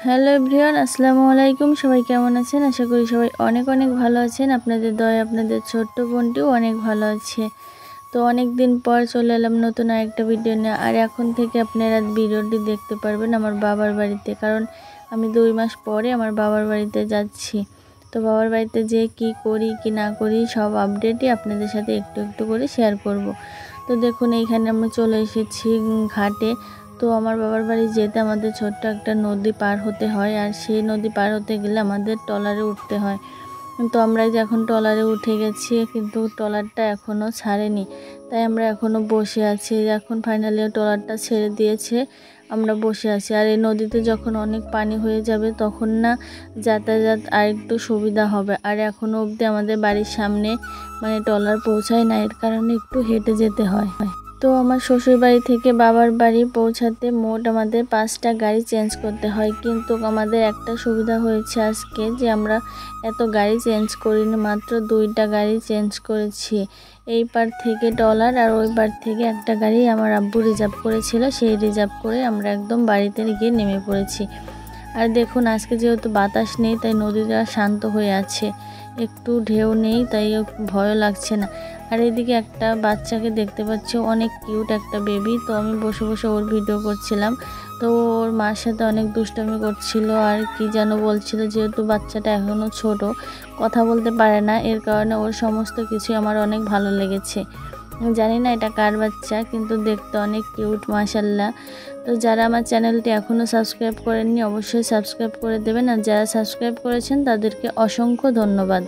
Hello everyone, আসসালামু আলাইকুম। সবাই কেমন আছেন? আশা করি সবাই অনেক অনেক ভালো আছেন। আপনাদের দয়ায় আপনাদের ছোট্ট বোনটিও অনেক ভালো আছে। তো অনেক দিন পর চলে এলাম নতুন আরেকটা ভিডিও নিয়ে। আর এখন থেকে আপনারা ভিডিওটি দেখতে পারবেন আমার বাবার বাড়িতে, কারণ আমি 2 মাস পরে আমার বাবার বাড়িতে যাচ্ছি। তো বাবার বাড়িতে যেয়ে কি করি কি না করি সব আপডেটই আপনাদের সাথে একটু একটু করে শেয়ার করব। তো দেখুন এইখানে আমরা চলে এসেছি ঘাটে। তো আমার বাবার বাড়ি যেতে আমাদের ছোট্ট একটা নদী পার হতে হয়, আর সেই নদী পার হতে গেলে আমাদের ট্রলারে উঠতে হয়। তো আমরা যে এখন ট্রলারে উঠে গেছি, কিন্তু ট্রলারটা এখনও ছাড়েনি, তাই আমরা এখনও বসে আছি। এখন ফাইনালি ট্রলারটা ছেড়ে দিয়েছে, আমরা বসে আছি। আর এই নদীতে যখন অনেক পানি হয়ে যাবে তখন না যাতায়াত আর একটু সুবিধা হবে। আর এখনও অবধি আমাদের বাড়ির সামনে ট্রলার পৌঁছায় না, এর কারণে একটু হেঁটে যেতে হয়। তো আমার শ্বশুর বাড়ি থেকে বাবার বাড়ি পৌঁছাতে মোট আমাদের 5টা গাড়ি চেঞ্জ করতে হয়, কিন্তু আমাদের একটা সুবিধা হয়েছে আজকে যে আমরা এত গাড়ি চেঞ্জ করিনি, মাত্র 2টা গাড়ি চেঞ্জ করেছি। এই পার থেকে ট্রলার আর ওই পার থেকে একটা গাড়ি আমার আব্বু রিজার্ভ করেছিল, সেই রিজার্ভ করে আমরা একদম বাড়িতে গিয়ে নেমে পড়েছি। আর দেখুন আজকে যেহেতু বাতাস নেই, তাই নদীটা শান্ত হয়ে আছে, একটু ঢেউ নেই, তাই ভয়ও লাগছে না। আর এদিকে একটা বাচ্চাকে দেখতে পাচ্ছি, অনেক কিউট একটা বেবি। তো আমি বসে বসে ওর ভিডিও করছিলাম। তো ওর মার সাথে অনেক দুষ্টামি করছিল, আর কি যেন বলছিল। যেহেতু বাচ্চাটা এখনও ছোট, কথা বলতে পারে না, এর কারণে ওর সমস্ত কিছুই আমার অনেক ভালো লেগেছে। জানি না এটা কার বাচ্চা, কিন্তু দেখতে অনেক কিউট মাশাল্লাহ। তো যারা আমার চ্যানেলটি এখনও সাবস্ক্রাইব করেননি অবশ্যই সাবস্ক্রাইব করে দেবেন, আর যারা সাবস্ক্রাইব করেছেন তাদেরকে অসংখ্য ধন্যবাদ।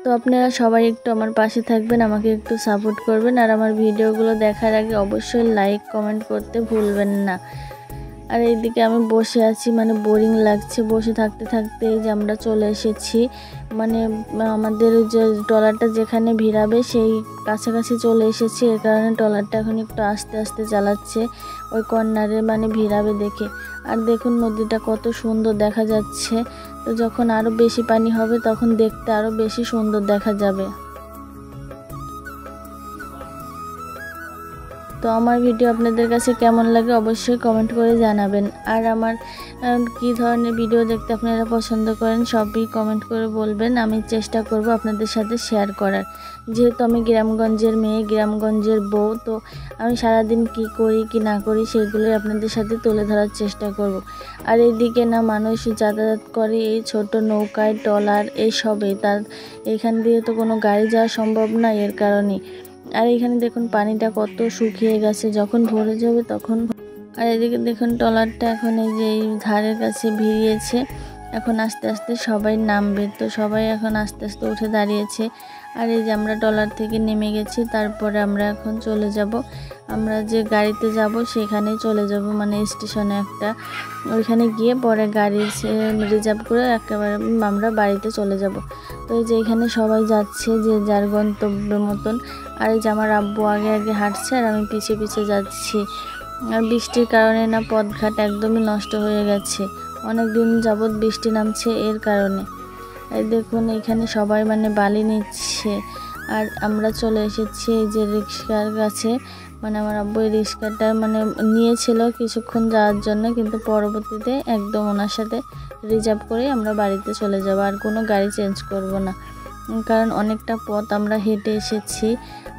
তো আপনারা সবাই একটু আমার পাশে থাকবেন, আমাকে একটু সাপোর্ট করবেন, আর আমার ভিডিওগুলো দেখার আগে অবশ্যই লাইক কমেন্ট করতে ভুলবেন না। আর এইদিকে আমি বসে আছি, বোরিং লাগছে বসে থাকতে থাকতে। এই যে আমরা চলে এসেছি, আমাদের যে ট্রলারটা যেখানে ভিড়াবে সেই কাছাকাছি চলে এসেছি। এর কারণে ট্রলারটা এখন একটু আস্তে আস্তে চালাচ্ছে, ওই কর্নারে ভিড়াবে দেখে। আর দেখুন নদীটা কত সুন্দর দেখা যাচ্ছে। তো যখন আরও বেশি পানি হবে তখন দেখতে আরও বেশি সুন্দর দেখা যাবে। তো আমার ভিডিও আপনাদের কাছে কেমন লাগে অবশ্যই কমেন্ট করে জানাবেন। আর আমার কি ধরনের ভিডিও দেখতে আপনারা পছন্দ করেন সবই কমেন্ট করে বলবেন, আমি চেষ্টা করব আপনাদের সাথে শেয়ার করার। যেহেতু আমি গ্রামগঞ্জের মেয়ে, গ্রামগঞ্জের বউ, তো আমি সারাদিন কি করি কি না করি সেগুলোই আপনাদের সাথে তুলে ধরার চেষ্টা করব। আর এইদিকে না মানুষ যাতায়াত করে এই ছোট নৌকায়, ট্রলার এইসবে, তার এখান দিয়ে তো কোনো গাড়ি যাওয়া সম্ভব না, এর কারণেই। আর এখানে দেখুন পানিটা কত শুকিয়ে গেছে, যখন ভরে যাবে তখন। আর এদিকে দেখুন ট্রলারটা এখন এই যে এই ধারের কাছে ভিড়িয়েছে, এখন আস্তে আস্তে সবাই নামবে। তো সবাই এখন আস্তে আস্তে উঠে দাঁড়িয়েছে। আর এই যে আমরা ট্রলার থেকে নেমে গেছি, তারপরে আমরা এখন চলে যাব, আমরা যে গাড়িতে যাব সেখানেই চলে যাব, স্টেশনে একটা, ওইখানে গিয়ে পরে গাড়ি রিজার্ভ করে একেবারে আমরা বাড়িতে চলে যাব। তো এই যে এখানে সবাই যাচ্ছে যে যার গন্তব্যের মতন। আর এই যে আমার আব্বু আগে আগে হাঁটছে আর আমি পিছে পিছে যাচ্ছি। আর বৃষ্টির কারণে না পথঘাট একদমই নষ্ট হয়ে গেছে, অনেক দিন যাবৎ বৃষ্টি নামছে, এর কারণে। এই দেখুন এখানে সবাই বালি নিচ্ছে। আর আমরা চলে এসেছি এই যে রিক্সার কাছে, আমার আব্বু এই রিক্সাটা নিয়েছিল কিছুক্ষণ যাওয়ার জন্য, কিন্তু পরবর্তীতে একদম ওনার সাথে রিজার্ভ করে আমরা বাড়িতে চলে যাব, আর কোনো গাড়ি চেঞ্জ করব না, কারণ অনেকটা পথ আমরা হেঁটে এসেছি।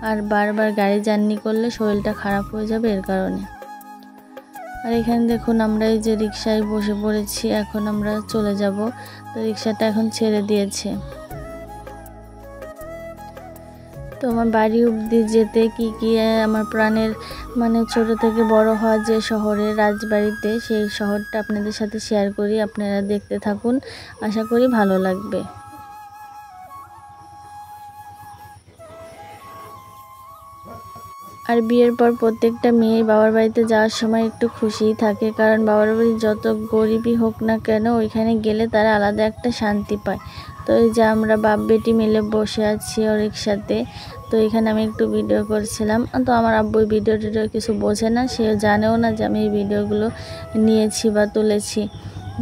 আর বারবার গাড়ি জার্নি করলে শরীরটা খারাপ হয়ে যাবে, এর কারণে। আর এখানে দেখুন আমরা এই যে রিক্সায় বসে পড়েছি, এখন আমরা চলে যাব। তো রিক্সাটা এখন ছেড়ে দিয়েছে। তো আমার বাড়ি অবধি যেতে কি কি আমার প্রাণের ছোট থেকে বড় হওয়া যে শহরে, রাজবাড়িতে, সেই শহরটা আপনাদের সাথে শেয়ার করি, আপনারা দেখতে থাকুন, আশা করি ভালো লাগবে। আর বিয়ের পর প্রত্যেকটা মেয়ে বাবার বাড়িতে যাওয়ার সময় একটু খুশিই থাকে, কারণ বাবার বাড়ি যত গরিবই হোক না কেন ওইখানে গেলে তারা আলাদা একটা শান্তি পায়। তো এই যে আমরা বাপ বেটি মিলে বসে আছি ওর রিক্সাতে। তো এখানে আমি একটু ভিডিও করছিলাম। তো আমার আব্বু ভিডিও টিডিও কিছু বোঝে না, সেও জানেও না যে আমি এই ভিডিওগুলো নিয়েছি বা তুলেছি।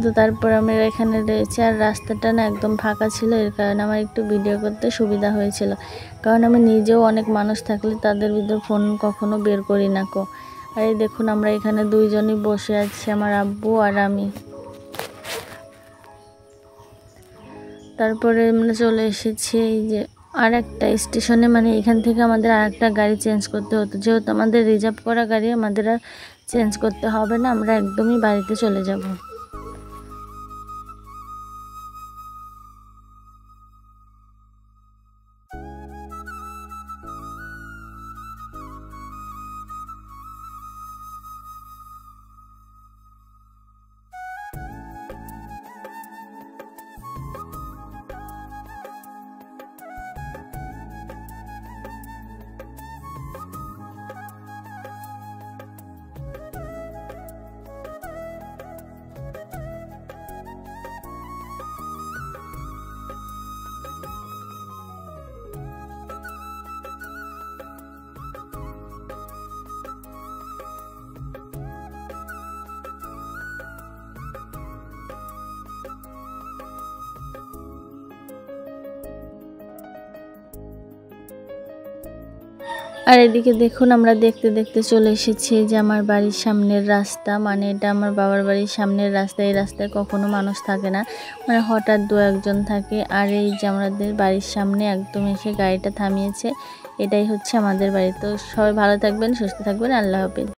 তো তারপর আমরা এখানে রয়েছে, আর রাস্তাটা না একদম ফাঁকা ছিল, এর কারণে আমার একটু ভিডিও করতে সুবিধা হয়েছিল, কারণ আমি নিজেও অনেক মানুষ থাকলে তাদের ভিতর ফোন কখনো বের করি না আর এই দেখুন আমরা এখানে দুইজনই বসে আছি, আমার আব্বু আর আমি। তারপরে আমরা চলে এসেছি এই যে আর একটা স্টেশনে, মানে এখান থেকে আমাদের আর একটা গাড়ি চেঞ্জ করতে হতো, যেহেতু আমাদের রিজার্ভ করা গাড়ি আমাদের আর চেঞ্জ করতে হবে না, আমরা একদমই বাড়িতে চলে যাব। আর এদিকে দেখুন আমরা দেখতে দেখতে চলে এসেছি যে আমার বাড়ির সামনের রাস্তা, মানে এটা আমার বাবার বাড়ির সামনের রাস্তা। এই রাস্তায় কখনো মানুষ থাকে না, মানে হঠাৎ দু একজন থাকে। আর এই যে আমাদের বাড়ির সামনে একদম এসে গাড়িটা থামিয়েছে, এটাই হচ্ছে আমাদের বাড়ি। তো সবাই ভালো থাকবেন, সুস্থ থাকবেন, আল্লাহ হাফেজ।